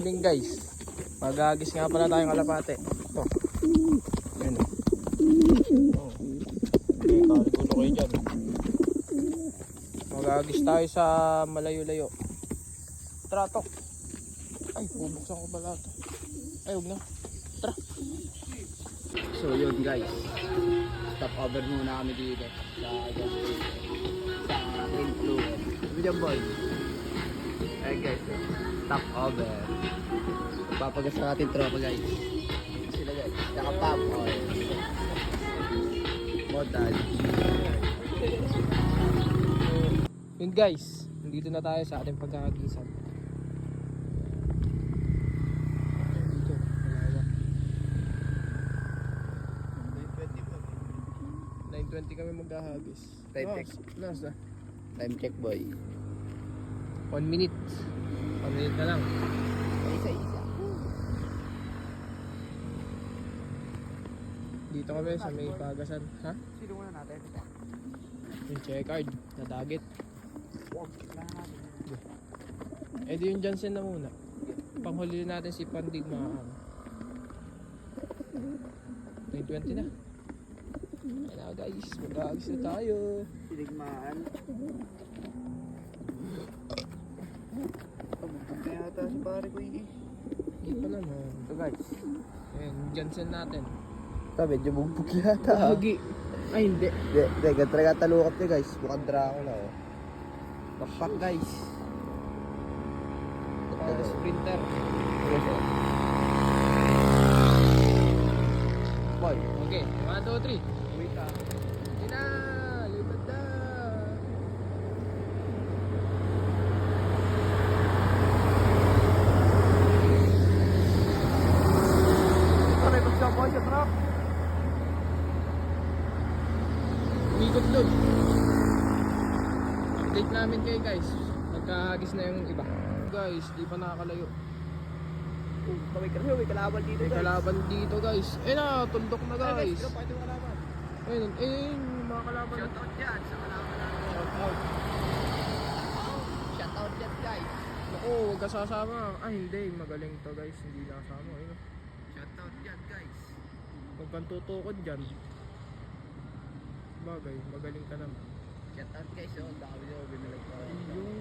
morning guys. Mag-agis nga pala tayong kalapate. Ito. Yan o. Oh. Okay, kaligulo kayo dyan. Mag-agis tayo sa malayo-layo. Tara to. Ay, bubuksan ko pala ito. Ay, huwag na. Tara. So yun guys, stop over muna kami dito sa Rain Club. Video boy. Ayun guys, stop over. Papagas natin tropa guys. Sila guys, nakapap oil. Motal. Yun guys, nandito na tayo sa ating pagkakagisan. Dito, malawa. 9:20 kami maghahagis. Time check. Nasa? Time check boy. 1 minute. 1 minute na lang. Isa-isa. Dito kami sa may pagasan. Ha? Sino muna natin? Yung checkered na dagit. Wow, kailangan natin. Eh di yung Johnson na muna. Panghuli natin si Pandigmaan. 9:20 na. Ayun na guys, mag-aagis na tayo. Sinigmaan. Pabugtong kaya ata si pare ko ini. Hindi pa naman. Ito guys. Ayun, Johnson natin. Ito medyo bugbog yata. Bugi. Ay hindi. Hindi, talaga talukap niya guys. Mukhang Dracula oh. Bakpak guys. Para sprinter. Boy. Okay, 1, 2, 3. Wait ah. Yun na! Lipad na! Pare, basta po yung truck. Umikot doon. Update namin kayo guys. Nagkahagis na yung iba. Guys, di pa nakakalayo. May kalaban dito May guys. kalaban dito guys. Eh na, tuldok na guys. Sino pa yung kalaban? Ayun, yung mga kalaban. Shoutout dyan sa kalaban natin. Shoutout. Shoutout dyan guys. Naku, huwag ka sasama. Ay hindi, magaling to guys. Hindi nakasama. Ayun. Shoutout dyan guys. Huwag kang tutukod dyan. Bagay, magaling ka naman. Shoutout guys. Oh, dami nyo binalag pa. Yung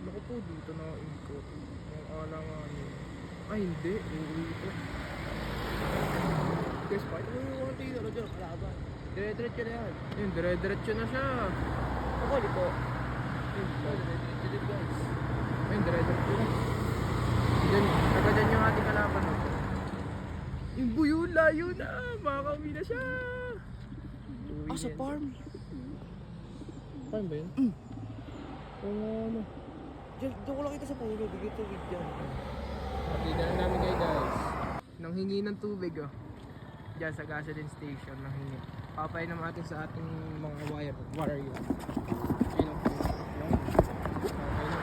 naku po, dito na ikot. Ang alangan. Ay hindi, uuwi ito. Guys, pakita mo yung mga tingin na dyan. Kalaban. Dire-diretso na yan. Yun, dire-diretso na siya. Ako, di po. Yun, Dire-diretso din guys. ayun, dire-diretso na. Diyan, taga dyan yung ating kalaban. No? Yung buyo, layo na. Makakauwi na siya. Uwi Sa na yan. farm. Farm ba yun? Ano? Diyan ko lang kita sa puno. Bigay tubig dyan. Pakita na namin kayo guys. Nang hingi ng tubig oh. Diyan sa gasoline station nang hingi. Papainom natin sa ating mga warrior. Ayun oh. Papainom.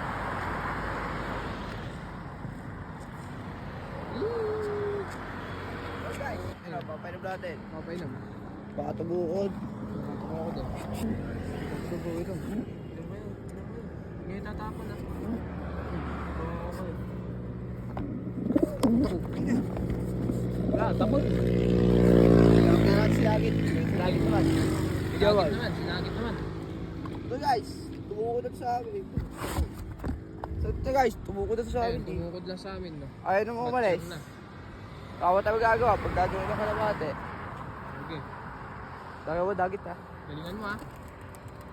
So guys, ano, papainom natin. Papainom. Baka tumukod. Tumatok ako din. Tumukod. Ngayon tatapon na. Wala, tapos. Kailangan na natin silagit. Silagit naman. Sinagit naman. Ito guys, tumukod na sa amin. So ito guys, tumukod na sa Ayun, amin. tumukod lang sa amin no. Ayaw nang umalis. Mature na. Kawa tayo gagawa pag dadawin na kalabate. Okay. Dagawa dagit ha. Galingan mo ha.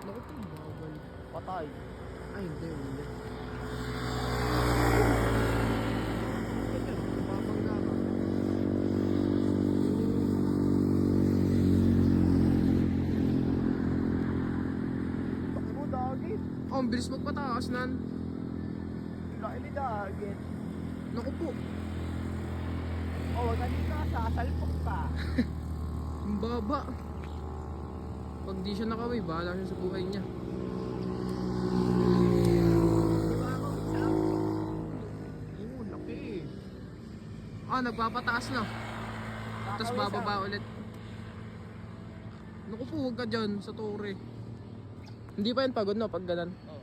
Naku po, bawal. Patay. Ay hindi, hindi. Bakit mo dagit? Oh, ang bilis magpataas nan. Laki ni dagit. Naku po, Oh, wag ka dito, sasalpok ka. ang baba. Pag di siya nakaway, bahala siya sa buhay niya. Di ba ako isa? Oo, laki. Ah, nagpapataas na. Tapos bababa ulit. Naku po, huwag ka dyan sa tore. Hindi pa yan pagod no, pag ganan. Oh.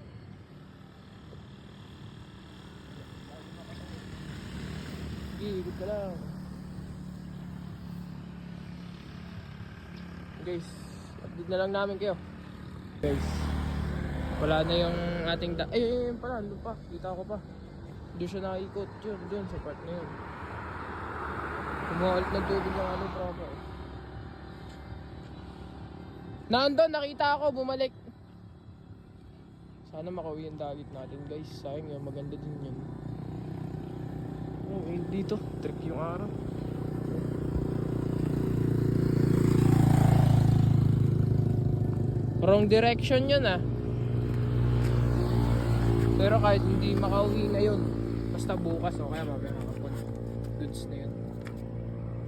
Sige, ikot ka lang. Guys, update na lang namin kayo. Guys, wala na yung ating ayun pala, doon pa. Kita ko pa. Doon siya nakikot. Doon sa part na yun. Kumuha ulit ng tubig yung ano tropa. Nandun, nakita ako, bumalik. Sana makauwi yung dalit natin guys. Sayang yun, maganda din yun. Oh, dito, trick yung araw. Wrong direction yun ah. Pero kahit hindi makauwi ngayon, basta bukas o kaya mamaya nakapon. Goods na yun.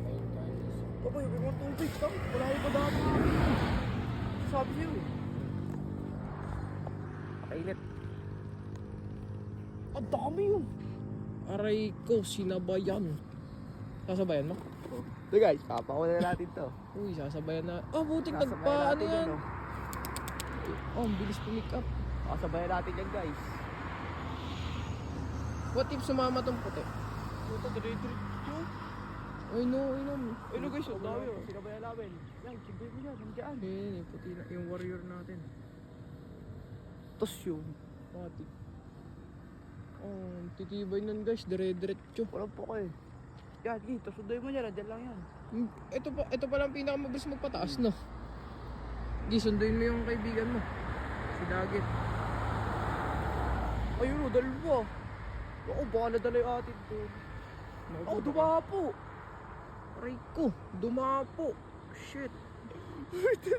Ayun guys. Babay, huwag mong tubig. Wala ko pa dati. Sabi sa'yo eh. Kainit. Ang dami yun. Aray ko, sinabayan. Sasabayan mo? So guys, papakuha na natin to. Uy, sasabayan na. Oh, butik Sasabayan nagpa, ano natin yan? oh. Oh, ang bilis pumick up. Sasabayan natin yan guys. What if sumama tong puti? Puta, dire-diretso. Ay no. Ay no guys, ang dami oh. Sinabayan namin. Yan, chibay mo yan, nandiyan. Ayun, yung puti na, yung warrior natin. Tapos yun. Pati. Oh, titibay nun guys, dire-diretso. Walang po ko eh. Yan, dito, sundoy mo yan, nandiyan lang yan. Ito pa lang pinakamabilis magpataas, no? Di, sunduin mo yung kaibigan mo. Si Dagit. Ayun o, dalawa. Ako, baka nadala yung atin doon. Ako, dumapo. Aray ko, dumapo. Shit.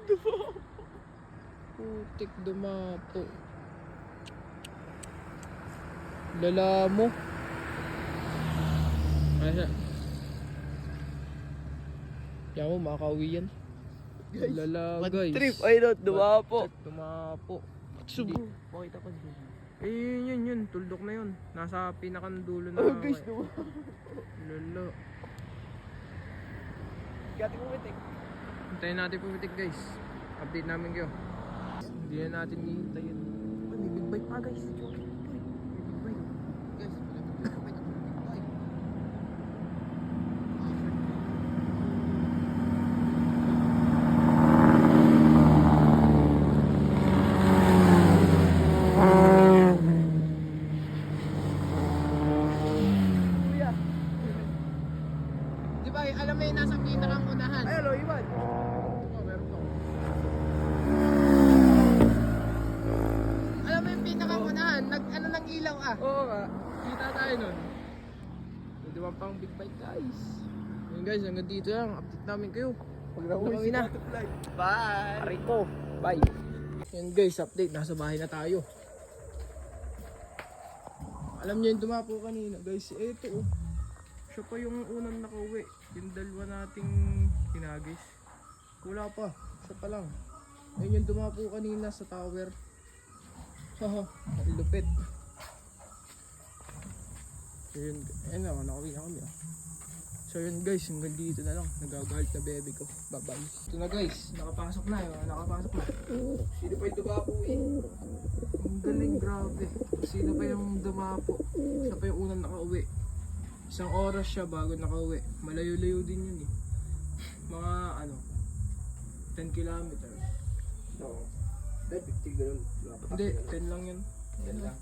Dumapo. Putik dumapo. Lala mo. Asa? Yan mo, makakauwi yan. Lala guys. Trip, ayun o, dumapo. Dumapo. Subo. Pakita ko dyan. Yun. Tuldok na yun. Nasa pinakandulo na. Oh guys, dumapo. Lala. Gati ko mitik. Hintayin natin pumitik guys. Update namin kayo. Hindi na natin hihintayin. Ay, may big bite pa guys. May big bite. Guys, may big bite. Kuya. Di ba, alam mo yung nasa pinakang unahan? Ay, alo, Iwan. Meron pa. Alam mo yung pinakang unahan? Ano ng ilaw ah? Oo nga. Kita tayo nun. Hindi ba pang big bite guys? Yun guys, hanggang dito lang. Update namin kayo. Huwag na Uwi na. Bye. Aray ko. Bye. Yan guys, update. Nasa bahay na tayo. Alam niyo yung dumapo kanina guys. Ito oh. Siya pa yung unang nakauwi. Yung dalawa nating hinagis. Wala pa. Siya pa lang. Ayun yung dumapo kanina sa tower. Haha. Lupit. So yun. Ayun naman. Nakauwi na kami ah. So yun guys, hanggang dito na lang. Nagagalit na bebe ko. Bye bye. Ito na guys, nakapasok na yun. Nakapasok na. Sino pa yung dumapo eh? Ang galing, grabe. Sino pa yung dumapo? Siya pa yung unang nakauwi. Isang oras siya bago nakauwi. Malayo-layo din yun eh. Mga 10 kilometers. Oo. Dahil 50 ganun. Hindi, 10 lang yun. 10 lang.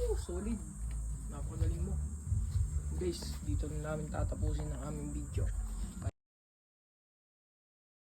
Oh, solid. Napakagaling mo. Guys, dito na namin tatapusin ang aming video.